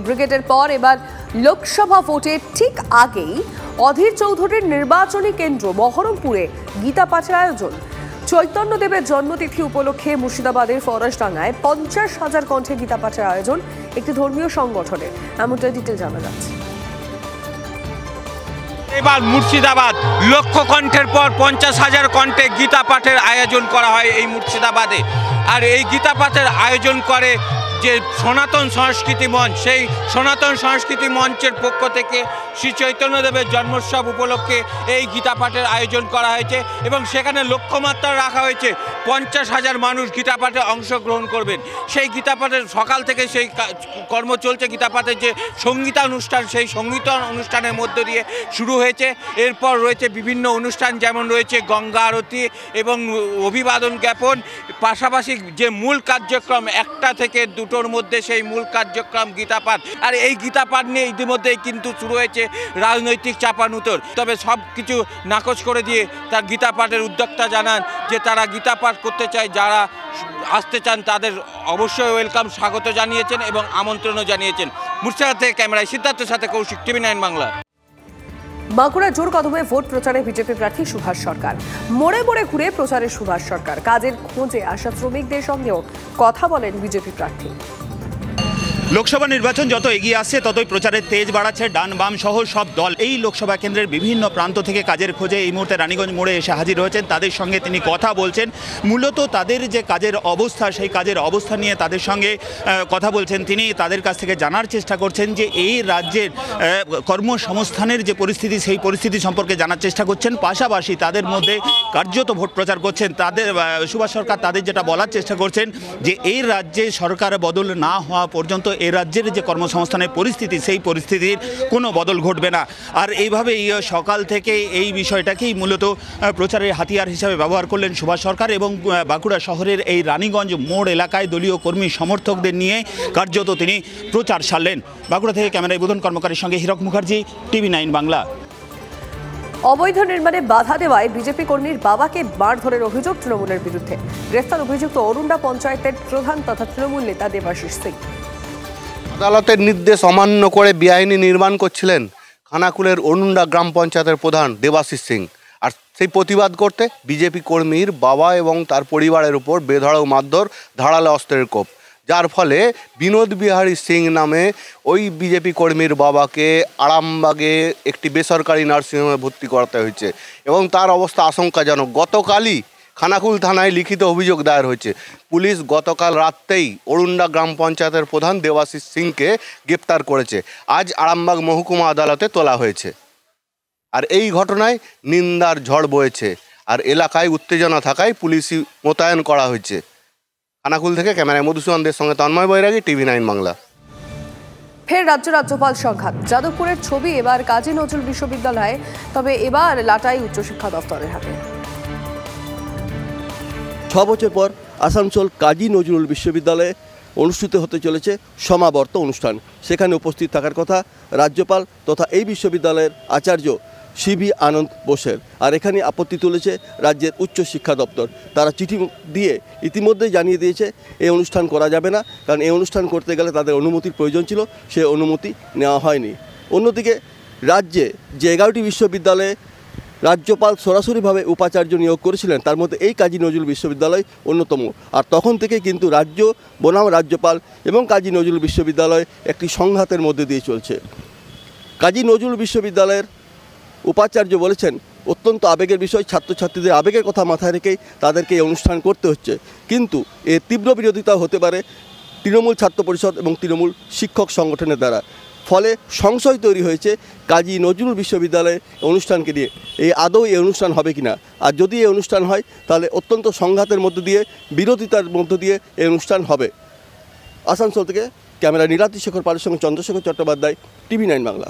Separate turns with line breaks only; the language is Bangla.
ব্রিগেডের পর এবার লোকসভা ভোটের ঠিক আগেই অধীর চৌধুরীর নির্বাচনী কেন্দ্র বহরমপুরে গীতা পাঠের আয়োজন। চৈতন্যদেবের জন্মতিথি উপলক্ষে মুর্শিদাবাদের ফরাসডাঙ্গায় 50,000 কণ্ঠে গীতা পাঠের আয়োজন একটি ধর্মীয় সংগঠনে, এমনটা ডিটেল জানা যাচ্ছে।
এবার মুর্শিদাবাদ লক্ষ কণ্ঠের পর 50,000 কণ্ঠে গীতা পাঠের আয়োজন করা হয় এই মুর্শিদাবাদে। আর এই গীতা পাঠের আয়োজন করে যে সনাতন সংস্কৃতি মঞ্চ, সেই সনাতন সংস্কৃতি মঞ্চের পক্ষ থেকে শ্রী চৈতন্যদেবের জন্মোৎসব উপলক্ষে এই গীতা পাঠের আয়োজন করা হয়েছে এবং সেখানে লক্ষ্যমাত্রা রাখা হয়েছে 50,000 মানুষ গীতা পাঠে অংশগ্রহণ করবেন। সেই গীতা পাঠের সকাল থেকে সেই কর্ম চলছে। গীতা পাঠের যে সঙ্গীতানুষ্ঠান, সেই সঙ্গীতানুষ্ঠানের মধ্য দিয়ে শুরু হয়েছে। এরপর রয়েছে বিভিন্ন অনুষ্ঠান, যেমন রয়েছে গঙ্গা আরতি এবং অভিবাদন জ্ঞাপন, পাশাপাশি যে মূল কার্যক্রম 1টা থেকে 2টোর মধ্যে সেই মূল কার্যক্রম গীতা পাঠ। আর এই গীতা পাঠ নিয়ে ইতিমধ্যেই কিন্তু শুরু হয়েছে রাজনৈতিক চাপানুতর। তবে সব কিছু নাকচ করে দিয়ে তার গীতা পাঠের উদ্যোক্তা জানান যে তারা গীতা পাঠ করতে চায়, যারা আসতে চান তাদের অবশ্যই ওয়েলকাম, স্বাগত জানিয়েছেন এবং আমন্ত্রণও জানিয়েছেন। মুর্শিদাবাদ থেকে ক্যামেরায় সিদ্ধার্থের সাথে কৌশিক, TV9 বাংলা।
বাঁকুড়া জোর কদমে ভোট প্রচারে বিজেপি প্রার্থী সুভাষ সরকার। মোড়ে মোড়ে ঘুরে প্রচারে সুভাষ সরকার। কাজের খোঁজে আসা শ্রমিকদের সঙ্গেও কথা বলেন বিজেপি প্রার্থী।
লোকসভা নির্বাচন যত এগিয়ে আসছে ততই প্রচারের তেজ বাড়াচ্ছে ডান বাম সহ সব দল। এই লোকসভা কেন্দ্রের বিভিন্ন প্রান্ত থেকে কাজের খোঁজে এই মুহূর্তে রানীগঞ্জ মোড়ে এসে হাজির হয়েছেন। তাদের সঙ্গে তিনি কথা বলছেন। মূলত তাদের যে কাজের অবস্থা, সেই কাজের অবস্থা নিয়ে তাদের সঙ্গে কথা বলছেন তিনি। তাদের কাছ থেকে জানার চেষ্টা করছেন যে এই রাজ্যের কর্মসংস্থানের যে পরিস্থিতি, সেই পরিস্থিতি সম্পর্কে জানার চেষ্টা করছেন। পাশাপাশি তাদের মধ্যে কার্যত ভোট প্রচার করছেন। তাদের সুভাষ সরকার তাদের যেটা বলার চেষ্টা করছেন যে এই রাজ্যে সরকার বদল না হওয়া পর্যন্ত এই রাজ্যের যে কর্মসংস্থানের পরিস্থিতি, সেই পরিস্থিতির কোনো বদল ঘটবে না। আর এইভাবেই সকাল থেকে এই বিষয়টাকেই মূলত প্রচারের হাতিয়ার হিসাবে ব্যবহার করলেন সুভাষ সরকার এবং বাঁকুড়া শহরের এই রানীগঞ্জ মোড় এলাকায় দলীয় কর্মী সমর্থকদের নিয়ে কার্যত তিনি প্রচার সারলেন। বাঁকুড়া থেকে ক্যামেরায় বোধন কর্মকারের সঙ্গে হীরক মুখার্জি, TV9 বাংলা।
অবৈধ নির্মাণে বাধা দেওয়ায় বিজেপি কর্মীর বাবাকে মারধরের অভিযোগ তৃণমূলের বিরুদ্ধে। গ্রেফতার অভিযুক্ত অরুণ্ডা পঞ্চায়েতের প্রধান তথা তৃণমূল নেতা দেবাশিস সিং।
আদালতের নির্দেশ অমান্য করে বেআইনি নির্মাণ করছিলেন খানাকুলের অরুণ্ডা গ্রাম পঞ্চায়েতের প্রধান দেবাশিস সিং। আর সেই প্রতিবাদ করতে বিজেপি কর্মীর বাবা এবং তার পরিবারের উপর বেধড়ক মারধর, ধারালো অস্ত্রের কোপ, যার ফলে বিনোদ বিহারী সিং নামে ওই বিজেপি কর্মীর বাবাকে আরামবাগে একটি বেসরকারি নার্সিংহোমে ভর্তি করাতে হয়েছে এবং তার অবস্থা আশঙ্কাজনক। গতকালই খানাকুল থানায় লিখিত অভিযোগ দায়ের হয়েছে। পুলিশ গতকাল রাতেই অরুণ্ডা গ্রাম পঞ্চায়েতের প্রধান দেবাশিস সিংকে গ্রেপ্তার করেছে। আজ আরামবাগ মহকুমা আদালতে তোলা হয়েছে। আর এই ঘটনায় নিন্দার ঝড় বয়েছে। আর এলাকায় উত্তেজনা থাকায় পুলিশি মোতায়েন করা হয়েছে। খানাকুল থেকে ক্যামেরায় মধুসূদনদের সঙ্গে তন্ময় বৈরাগী, TV9 বাংলা।
ফের রাজ্যপাল সংঘাত। যাদবপুরের ছবি এবার কাজী নজরুল বিশ্ববিদ্যালয়ে, তবে এবার লাটাই উচ্চশিক্ষা দপ্তরের হাতে।
6 বছর পর আসানসোল কাজী নজরুল বিশ্ববিদ্যালয়ে অনুষ্ঠিত হতে চলেছে সমাবর্ত অনুষ্ঠান। সেখানে উপস্থিত থাকার কথা রাজ্যপাল তথা এই বিশ্ববিদ্যালয়ের আচার্য CV আনন্দ বোসের। আর এখানে আপত্তি তুলেছে রাজ্যের উচ্চশিক্ষা দপ্তর। তারা চিঠি দিয়ে ইতিমধ্যেই জানিয়ে দিয়েছে এই অনুষ্ঠান করা যাবে না, কারণ এই অনুষ্ঠান করতে গেলে তাদের অনুমতির প্রয়োজন ছিল, সে অনুমতি নেওয়া হয়নি। অন্যদিকে রাজ্যে যে 11টি বিশ্ববিদ্যালয়ে রাজ্যপাল সরাসরিভাবে উপাচার্য নিয়োগ করেছিলেন, তার মধ্যে এই কাজী নজরুল বিশ্ববিদ্যালয় অন্যতম। আর তখন থেকে কিন্তু রাজ্য বনাম রাজ্যপাল এবং কাজী নজরুল বিশ্ববিদ্যালয় একটি সংঘাতের মধ্যে দিয়ে চলছে। কাজী নজরুল বিশ্ববিদ্যালয়ের উপাচার্য বলেছেন অত্যন্ত আবেগের বিষয়, ছাত্রছাত্রীদের আবেগের কথা মাথায় রেখেই তাদেরকে এই অনুষ্ঠান করতে হচ্ছে। কিন্তু এর তীব্র বিরোধিতা হতে পারে তৃণমূল ছাত্র পরিষদ এবং তৃণমূল শিক্ষক সংগঠনের দ্বারা। ফলে সংশয় তৈরি হয়েছে কাজী নজরুল বিশ্ববিদ্যালয়ের অনুষ্ঠানকে নিয়ে, আদৌ এই অনুষ্ঠান হবে কিনা। আর যদি এই অনুষ্ঠান হয় তাহলে অত্যন্ত সংঘাতের মধ্য দিয়ে, বিরোধিতার মধ্য দিয়ে এই অনুষ্ঠান হবে। আসানসোল থেকে ক্যামেরা নীলাদ্রি শেখর পালের সঙ্গে চন্দ্রশেখর চট্টোপাধ্যায়, TV9 বাংলা।